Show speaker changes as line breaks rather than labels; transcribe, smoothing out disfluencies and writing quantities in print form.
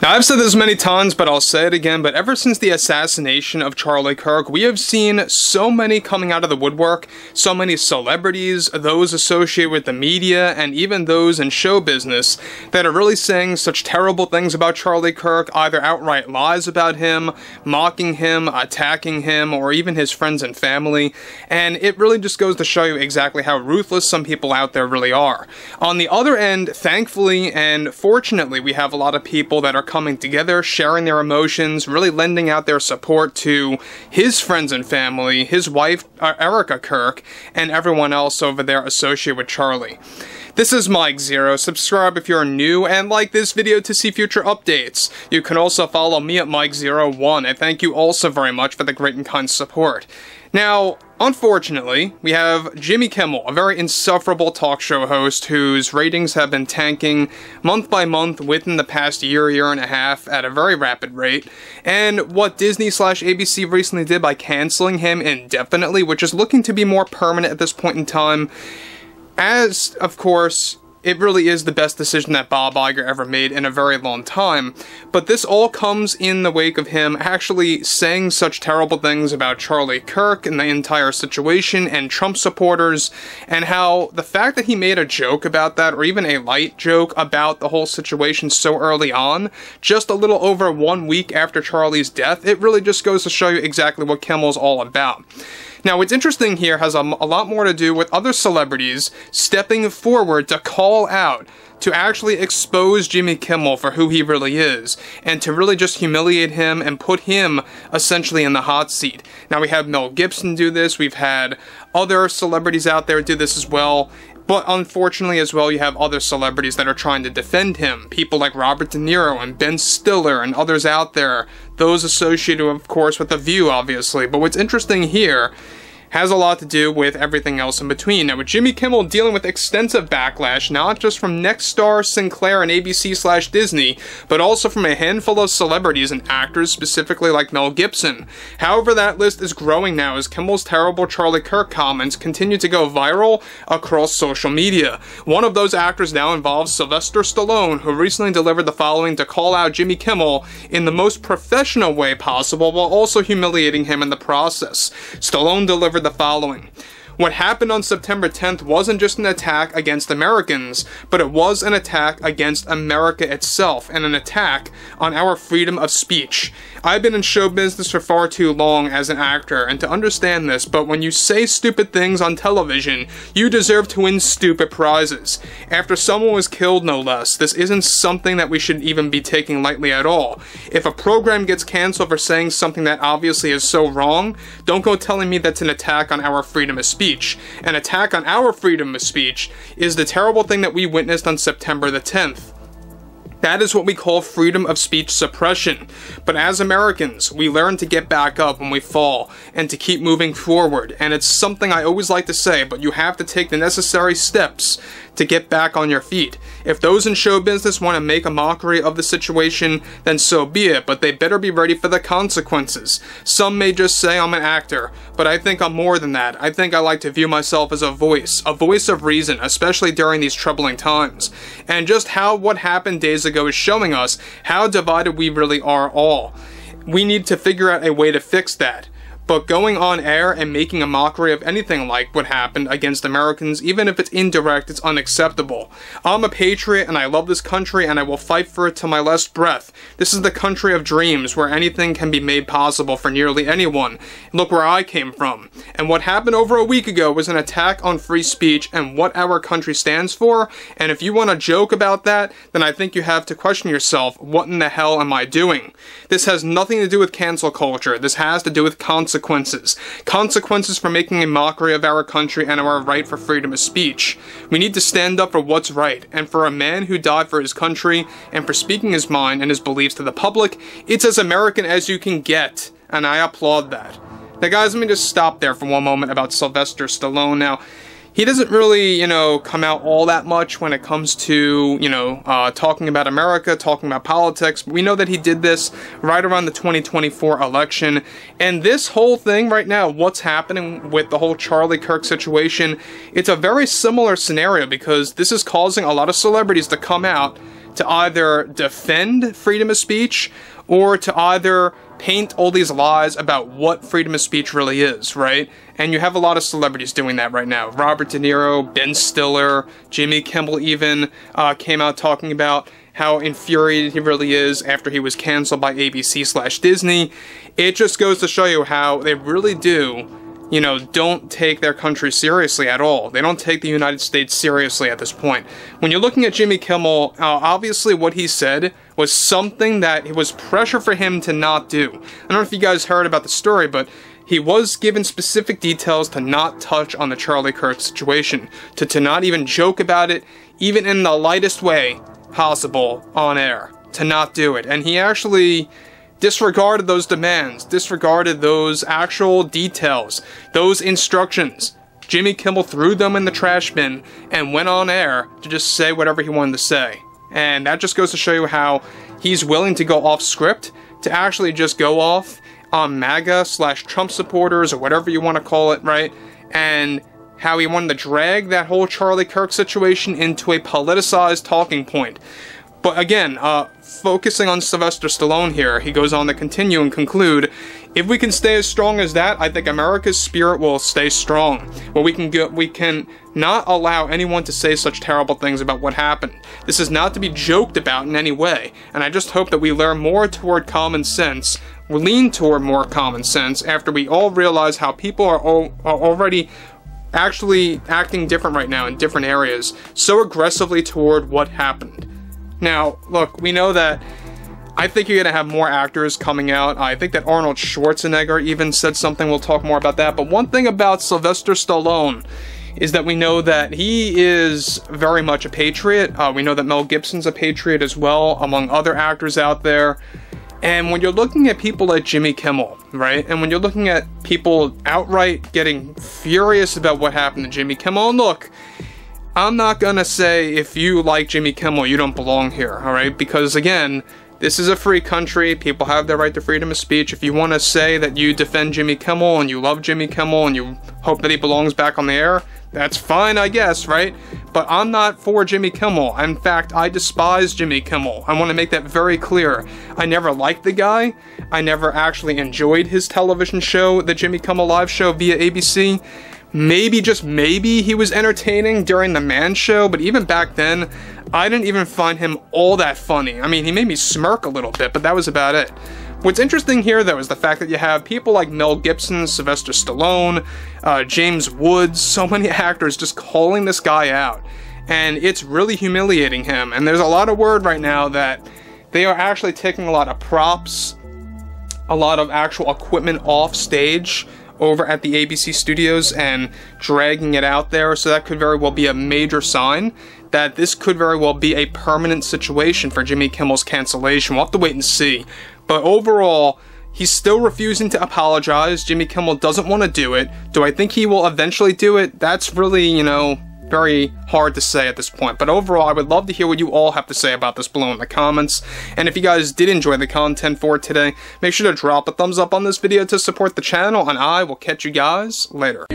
Now, I've said this many times, but I'll say it again, but ever since the assassination of Charlie Kirk, we have seen so many coming out of the woodwork, so many celebrities, those associated with the media, and even those in show business that are really saying such terrible things about Charlie Kirk, either outright lies about him, mocking him, attacking him, or even his friends and family, and it really just goes to show you exactly how ruthless some people out there really are. On the other end, thankfully and fortunately, we have a lot of people that are coming together, sharing their emotions, really lending out their support to his friends and family, his wife, Erica Kirk, and everyone else over there associated with Charlie. This is Mike Zero. Subscribe if you're new, and like this video to see future updates. You can also follow me at Mike01, and thank you also very much for the great and kind support. Now, unfortunately, we have Jimmy Kimmel, a very insufferable talk show host whose ratings have been tanking month by month within the past year and a half at a very rapid rate. And what Disney/ABC recently did by canceling him indefinitely, which is looking to be more permanent at this point in time, as, of course, it really is the best decision that Bob Iger ever made in a very long time, but this all comes in the wake of him actually saying such terrible things about Charlie Kirk and the entire situation and Trump supporters, and how the fact that he made a joke about that, or even a light joke about the whole situation so early on, just a little over 1 week after Charlie's death, it really just goes to show you exactly what Kimmel's all about. Now, what's interesting here has a lot more to do with other celebrities stepping forward to call out, to actually expose Jimmy Kimmel for who he really is, and to really just humiliate him and put him essentially in the hot seat. Now, we have Mel Gibson do this, we've had other celebrities out there do this as well, but unfortunately as well, you have other celebrities that are trying to defend him. People like Robert De Niro and Ben Stiller and others out there. Those associated, of course, with The View, obviously. But what's interesting here has a lot to do with everything else in between. Now, with Jimmy Kimmel dealing with extensive backlash, not just from Nexstar, Sinclair, and ABC/Disney, but also from a handful of celebrities and actors, specifically like Mel Gibson. However, that list is growing now as Kimmel's terrible Charlie Kirk comments continue to go viral across social media. One of those actors now involves Sylvester Stallone, who recently delivered the following to call out Jimmy Kimmel in the most professional way possible, while also humiliating him in the process. Stallone delivered the following: "What happened on September 10th wasn't just an attack against Americans, but it was an attack against America itself, and an attack on our freedom of speech. I've been in show business for far too long as an actor, and to understand this, but when you say stupid things on television, you deserve to win stupid prizes. After someone was killed, no less. This isn't something that we should even be taking lightly at all. If a program gets canceled for saying something that obviously is so wrong, don't go telling me that's an attack on our freedom of speech. An attack on our freedom of speech is the terrible thing that we witnessed on September the 10th. That is what we call freedom of speech suppression. But as Americans, we learn to get back up when we fall and to keep moving forward. And it's something I always like to say, but you have to take the necessary steps to get back on your feet. If those in show business want to make a mockery of the situation, then so be it, but they better be ready for the consequences. Some may just say I'm an actor, but I think I'm more than that. I think I like to view myself as a voice of reason, especially during these troubling times. And just how what happened days ago is showing us how divided we really are all. We need to figure out a way to fix that. But going on air and making a mockery of anything like what happened against Americans, even if it's indirect, it's unacceptable. I'm a patriot and I love this country and I will fight for it till my last breath. This is the country of dreams where anything can be made possible for nearly anyone. Look where I came from. And what happened over a week ago was an attack on free speech and what our country stands for. And if you want to joke about that, then I think you have to question yourself, what in the hell am I doing? This has nothing to do with cancel culture. This has to do with consequences. Consequences for making a mockery of our country and our right for freedom of speech. We need to stand up for what's right, and for a man who died for his country and for speaking his mind and his beliefs to the public, it's as American as you can get, and I applaud that. Now guys, let me just stop there for one moment about Sylvester Stallone. Now, he doesn't really, come out all that much when it comes to, talking about America, talking about politics. We know that he did this right around the 2024 election. And this whole thing right now, what's happening with the whole Charlie Kirk situation, it's a very similar scenario because this is causing a lot of celebrities to come out to either defend freedom of speech or to either paint all these lies about what freedom of speech really is, right? And you have a lot of celebrities doing that right now. Robert De Niro, Ben Stiller, Jimmy Kimmel even came out talking about how infuriated he really is after he was canceled by ABC/Disney. It just goes to show you how they really do, you know, don't take their country seriously at all. They don't take the United States seriously at this point. When you're looking at Jimmy Kimmel, obviously what he said was something that it was pressure for him to not do. I don't know if you guys heard about the story, but he was given specific details to not touch on the Charlie Kirk situation, to not even joke about it, even in the lightest way possible on air, to not do it. And he actually disregarded those demands, disregarded those actual details, those instructions. Jimmy Kimmel threw them in the trash bin and went on air to just say whatever he wanted to say. And that just goes to show you how he's willing to go off script, to actually just go off on MAGA/Trump supporters, or whatever you want to call it, right? And how he wanted to drag that whole Charlie Kirk situation into a politicized talking point. But again, focusing on Sylvester Stallone here, he goes on to continue and conclude, if we can stay as strong as that, I think America's spirit will stay strong. Where we can not allow anyone to say such terrible things about what happened. This is not to be joked about in any way, and I just hope that we learn more toward common sense, lean toward more common sense, after we all realize how people are already actually acting different right now in different areas, so aggressively toward what happened. Now, look, we know that I think you're going to have more actors coming out. I think that Arnold Schwarzenegger even said something. We'll talk more about that. But one thing about Sylvester Stallone is that we know that he is very much a patriot. We know that Mel Gibson's a patriot as well, among other actors out there. And when you're looking at people like Jimmy Kimmel, right? And when you're looking at people outright getting furious about what happened to Jimmy Kimmel, and look, I'm not gonna say if you like Jimmy Kimmel, you don't belong here, alright? Because again, this is a free country, people have their right to freedom of speech. If you want to say that you defend Jimmy Kimmel and you love Jimmy Kimmel and you hope that he belongs back on the air, that's fine, I guess, right? But I'm not for Jimmy Kimmel. In fact, I despise Jimmy Kimmel. I want to make that very clear. I never liked the guy. I never actually enjoyed his television show, the Jimmy Kimmel Live show via ABC. Maybe, just maybe, he was entertaining during the Man Show, but even back then, I didn't even find him all that funny. I mean, he made me smirk a little bit, but that was about it. What's interesting here, though, is the fact that you have people like Mel Gibson, Sylvester Stallone, James Woods, so many actors just calling this guy out. And it's really humiliating him. And there's a lot of word right now that they are actually taking a lot of props, a lot of actual equipment off stage over at the ABC studios and dragging it out there, so that could very well be a major sign that this could very well be a permanent situation for Jimmy Kimmel's cancellation. We'll have to wait and see. But overall, he's still refusing to apologize. Jimmy Kimmel doesn't want to do it. Do I think he will eventually do it? That's really, you know, very hard to say at this point. But overall, I would love to hear what you all have to say about this below in the comments. And if you guys did enjoy the content for today, make sure to drop a thumbs up on this video to support the channel, and I will catch you guys later.